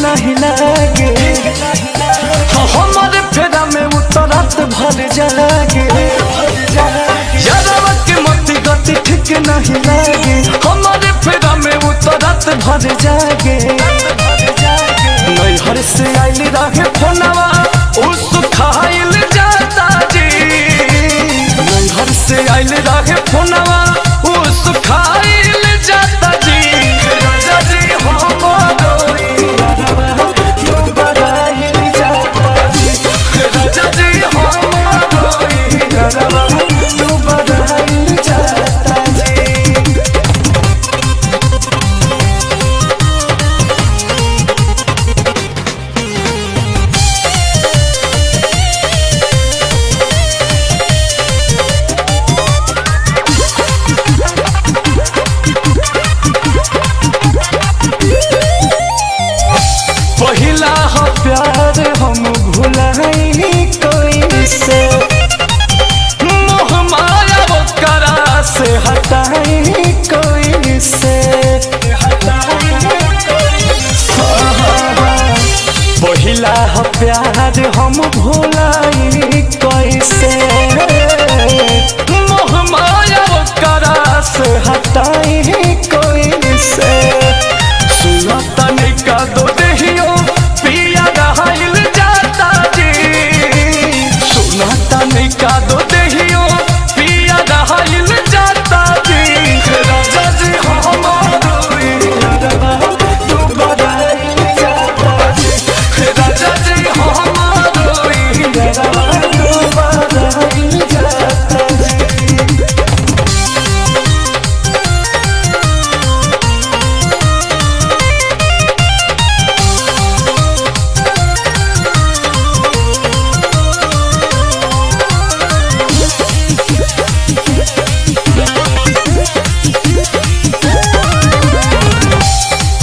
नहीं लागे। हमारे फेरा में उतरत भर जागे। यारवा के मोती गति ठीक नहीं लागे। हमारे फेरा में उतरत भर जागे। नैहर से आइल रहे फोनवा उस खाइल जाता जी। नैहर से आइल रहे फोनवा उस खाइल जाता जी। राजा जी हमारो यारवा क्यों बड़ाइल जाता जी। राजा जी हमारो यारवा क्यों बड़ाइल जाता जी। पहिला हो प्यार हम भुलाई कोई से। मोह माया वो करा से हटाई कोई से। पहिला हो प्यार हम भुलाई कोई से। मोह माया वो करा से हटाई कोई से। सुना तनिका दो देहियो पिया रहाइल जाता जी। सुना तनिका दो देहियो पिया रहाइल जाता जी। राजा जी हमारो यारवा तू बड़ाइल जाता जी। राजा जी हमारो यारवा तू बड़ाइल जाता जी।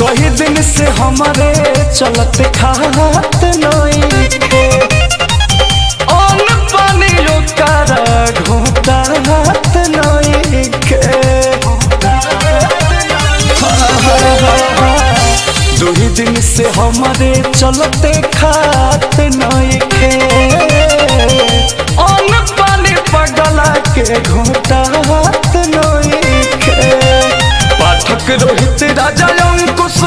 कई दिन से हमारे चलते खात नहीं थे। अन्न पानी ओकरा घोटात नहीं थे। दो ही दिन से हमारे चलते खात नहीं थे। अन्न पानी पगला के घोटात नहीं थे। पाठक रोहित राजा अंकुश